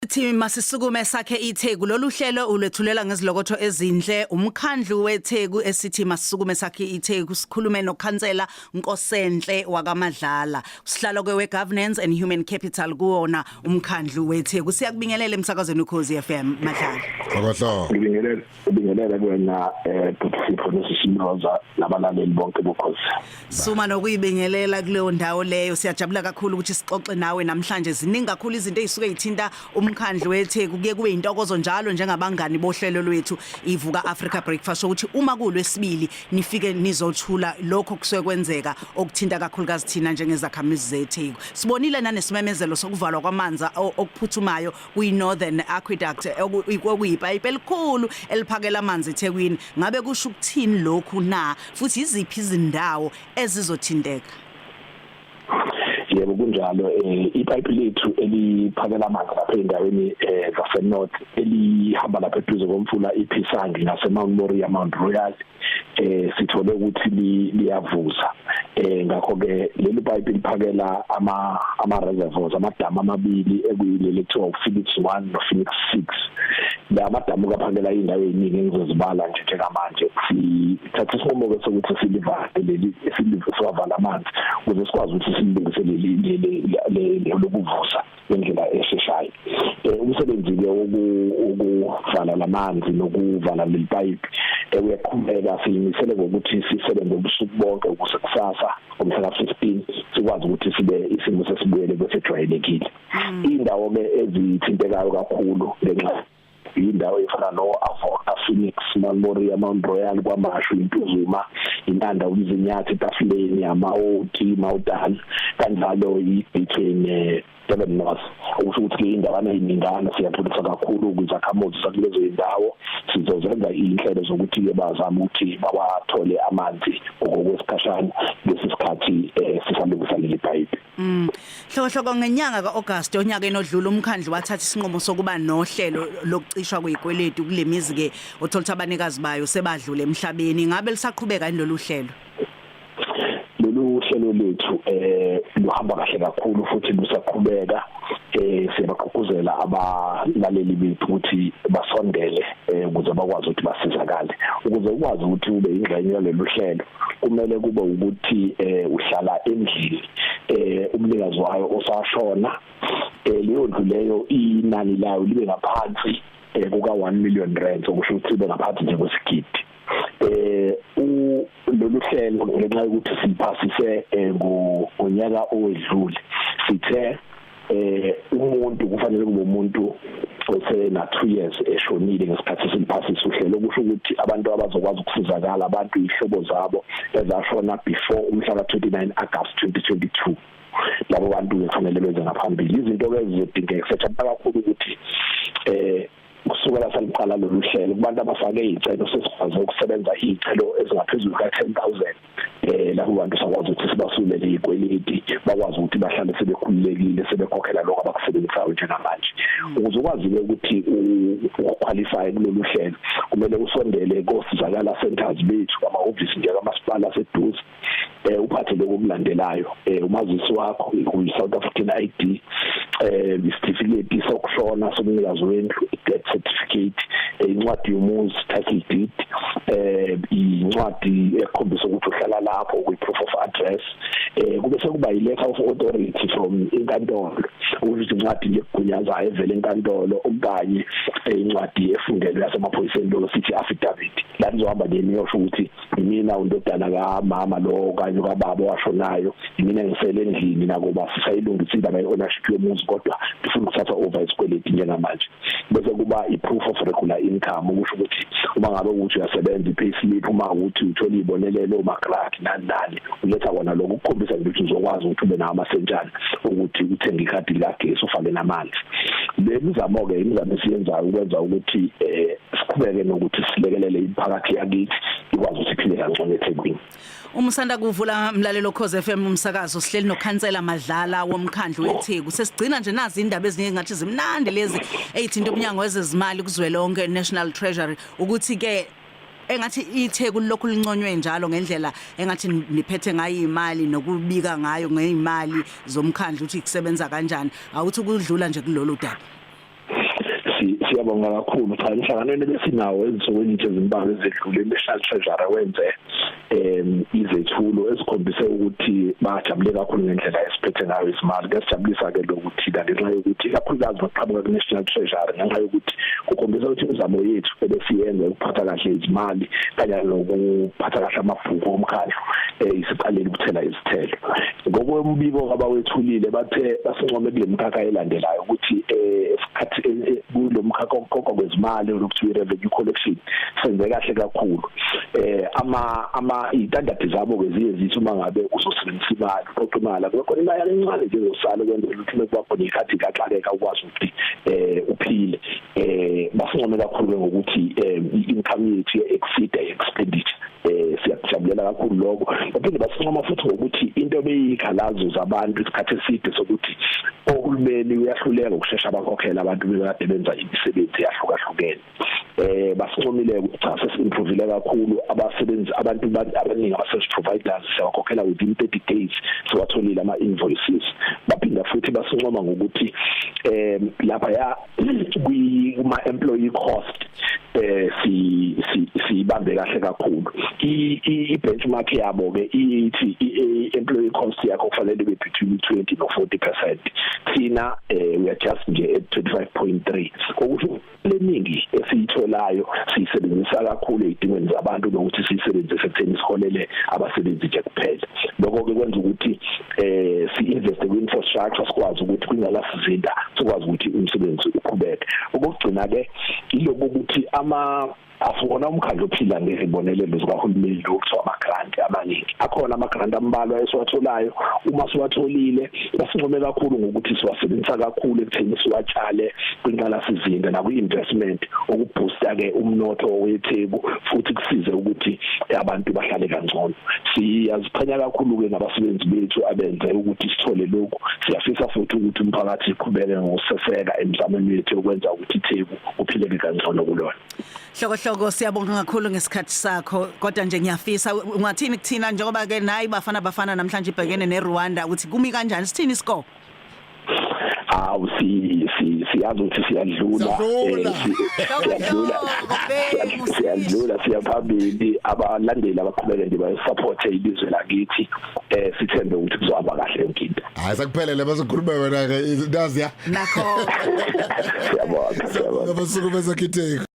Thi masisukume sakhe iTheku lolu hlelo ulethulela ngezilokotho ezinhle umkhandlu weTheku esithi masisukume sakhe iTheku sikhulume noKhansela Nkosenhle wakaMadlala sihlalo kwe governance and human capital kuona umkhandlu weTheku siyakubingelela emsakazweni uKhosi FM Madlala. Akahla. Ngibingelela kuwena Dr. Nosishinoza nabalaleli bonke bokhosi. Suma nokuyibingelela kuleyo ndawo leyo siyajabula kakhulu ukuthi sixoxe nawe namhlanje ziningi kakhulu izinto ezisuke ithinta umkhandlu weTheku kuye kube intokozo njalo njengabangani bohlelo lwethu ivuka Africa Breakfast ukuthi uma kulwesibili nifike nizothula lokho kusuke kwenzeka okuthinta kakhulukazi thina njengezakhamizi zeTheku. Sibonile nanesimemezelo sokuvalwa kwamanzi okuphuthumayo kwi-Northern Aqueduct okuyipipe elikhulu eliphakela amanzi eThekwini. Ngabe kusho ukuthini lokhu na futhi iziphi izindawo ezizothinteka? Yebo kunjalo ipipe lethu eliphakela amanzi lapha endaweni zaseNorth elihamba lapha eduze komfula iPhisangi naseMount Moriah Mount Royal sithole ukuthi liyavuza ngakho ke leli pipe liphakela ama reservoirs amadamu amabili ekuyileli ekuthiwa Phoenix 1 no Phoenix 6 la madamu kaphakela indawo eziningi engizozibala nje njengamanje sithatha isinqumo ke sokuthi silivale leli sivala amanzi ukuze sikwazi ukuthi silungisele lokuvusa ngendlela esheshayo umsebenzi ke wokuvala lamanzi nokuvala leli pipe uyaqhubeka siyimisele ngokuthi sisebenze ubusuku bonke ukuze kusasa ngomhla ka-15 sikwazi ukuthi sibe isimo sesibuyele kwesejwayelekile indawo ke ezithintekayo kakhulu ngenxa indawo efana no-Avoca, Phoenix, Mount Moriah, Mount Royal, kwaMashu, iNtuzuma, iNanda, uLizinyathi, eTafuleni, ama-Oti, Mawutan, kanjalo between Durban North. Okusho ukuthi indawana eyiningana siyaphulisa kakhulu ukuzakhamuzi zakulezo indawo sizozenza inhlelo zokuthi ke bazama ukuthi bawathole amanzi ngokwesikhashana lesikhathi sisalungisa leli pipe. Hlokohloko ngenyanga kaAugust onyaka enodlula umkhandlu wathatha isinqumo sokuba nohlelo lokucishwa kwezikweletu kulemizi ke otholta abanikazi bayo sebadlule emhlabeni. Ngabe lisaqhubeka indlolu hlelo? Lolu hlelo lethu luhamba kahle kakhulu futhi lusaqhubeka siyabaqhubuzela abalaleli bethu ukuthi basondele ukuze bakwazi ukuthi basizakale ukuze ukwazi ukuthi ube ingxenye yalolu hlelo kumele kube ukuthi uhlala endlini umnikazi wayo osashona leyo ndlu leyo inani layo libe ngaphansi kuka 1 million rand okusho ukuthi libe ngaphansi nje kwesigidi lolu hlelo ngenxa yokuthi siphasise ngonyaka owedlule sithe umuntu kufanele kube umuntu osena 2 years eshonile ngesikhathi siliphasisa uhlelo okusho ukuthi abantu abazokwazi ukusizakala abantu ihlobo zabo ezashona before umhla ka-29 August 2022 labo bantu kufanele benze ngaphambili izinto ezizodingeka sethapha kakhulu ukuthi kusukela saliqala lolu hlelo kubantu abafake izicelo sesikwazi ukusebenza izicelo ezingaphezulu ka-10,000 lapho bantu sakwazi ukuthi sibasulele izikweleti bakwazi ukuthi bahlale sebekhululekile sebekhokhela lokho abakusebenzisayo njengamanje ukuze ukwazi ukuthi uqualify kulolu hlelo kumele usondele kosizakala centers bethu ama-office nje kamasipala aseduze uphathe lokho okulandelayo umazisi wakho uyi-South African ID isitifiketi sokushona somnikazi wendlu death certificate incwadi yomuzi title deed incwadi ekhombisa ukuthi uhlala lapho kuyi-proof of address kube sekuba yi-letter of authority from inkantolo ukuthi incwadi legunyazayo evela enkantolo okanye incwadi efundelwe yasemaphoyiseni lo sithi affidavit la nizohamba niyosho ukuthi mina undodana kamama lo kanye kababa washonayo mina ngisele endlini nakuba sisayilungisile abayi-ownership yomuzi kodwa ngifuna ukuthatha over isikweleti njengamanje bese kuba i-proof of regular income ukusho ukuthi uma ngabe ukuthi uyasebenza i-payslip uma ukuthi uthola ibonelelo umagrant nani uletha kona lokho ukukhombisa ukuthi uzokwazi ukuthi ube nawo amasentshana ukuthi uthenge ikhadi lakagesi ufake namanzi lemizamo ke imizamo esiyenzayo ukwenza ukuthi siqhubeke nokuthi silekelele imiphakathi yakithi ikwazi ukuthi iphile kangcono eThekwini. Umsanda kuvula mlalelo Khosi FM umsakazo sihleli noKhansela Madlala womkhandlu weTheku sesigcina nje nazi indaba eziningi ngathi zimnandi lezi ezithinta umnyango wezezimali kuzwelonke National Treasury ukuthi ke engathi iTheku lokhu linconywe njalo ngendlela engathi niphethe ngayo imali nokubika ngayo ngeimali zomkhandlu ukuthi kusebenza kanjani awuthi ukudlula nje kulolu daba. siyabonga kakhulu cha emhlanganweni besinawo ezinsukwini nje ezimbalwa ezedlule National Treasury wenze izethulo ezikhombise ukuthi bajabule kakhulu ngendlela esiphethe ngayo isimali ngesijabulisa ke lokuthi ngenxa yokuthi kakhulukazi baqhamuka ku-National Treasury ngenxa yokuthi kukhombisa ukuthi imizamo yethu ebesiyenza ukuphatha kahle izimali kanye nokuphatha kahle amabhuku omkhandlu isiqalile ukuthela izithelo ngokwembiko abawethulile bathe basincome kule mkhakha elandelayo ukuthi esikhathi kulo mkhakha okhokho kwezimali lokuthiwa revenue collection senze kahle kakhulu izitandadi zabo ke ziye zithi uma ngabe uzosebenzisa imali uqoqa imali akukho imali encane nje uzosala kwenzela ukuthi kuba khona ikhathi kaxakeka ukwazi ukuthi uphile basincome kakhulu ngokuthi i-income yethu exceed expenditure siyakujabulela kakhulu lokho baphinde basincoma futhi ngokuthi into beyikhalazo zabantu isikhathi eside sokuthi ohulumeni uyahluleka ukushesha abakhokhela abantu bekade benza imisebenzi yahlukahlukene basincomile ukuthi cha sesimprovile kakhulu abasebenzi abantu abaningi aba-service providers siyakhokhela within 30 days siwatholile ama-invoices baphinda futhi basincoma ngokuthi lapha kuma-employee cost siyibambe kahle kakhulu i-benchmark yabo ke ithi i-employee cost yakho kufanele ibe between 20 no 40%. Thina we are just nje at 25.3 ukuthi leningi esiyitholayo siyisebenzisa kakhulu ezidingweni zabantu nokuthi siyisebenzise ekutheni siholele abasebenzi nje kuphela lokho ke kwenza ukuthi si-invest ku-infrastructure sikwazi ukuthi kwingalasizinda sikwazi ukuthi umsebenzi uqhubeke okugcina ke ilokho ukuthi afuna umkhandlu ophila ngezibonelelo zikahulumeni lokuthiwa ama-grant amaningi akhona ama-grant ambalwa esiwatholayo uma siwatholile basincome kakhulu ngokuthi siwasebenzisa kakhulu ekutheni siwatshale kwinqalasizinda nakwi-investment okuboosta-ke umnotho wetheku futhi kusize ukuthi abantu bahlale kangcono siyaziqhenya kakhulu-ke ngabasebenzi bethu abenze ukuthi sithole lokhu siyafisa futhi ukuthi umphakathi iqhubeke ngokuseseka emizamweni yethu yokwenza ukuthi itheku uphileke kangcono kulona. Hloko siyabonga kakhulu ngesikhathi sakho kodwa nje ngiyafisa ungathini kuthina njengoba ke nayi bafana namhlanje ibhekene neRwanda ukuthi kumi kanjani sithini score siyazi ukuthi siyadlula siyaphambili abalandeli abaqhubeka nje bayisupport ilizwe lakithi sithembe ukuthi kuzohamba kahle yonkinto hayi sakuphelele bazokhuluma wena ke nazi ya nakho siyabonga ngabasuku bezakhitheko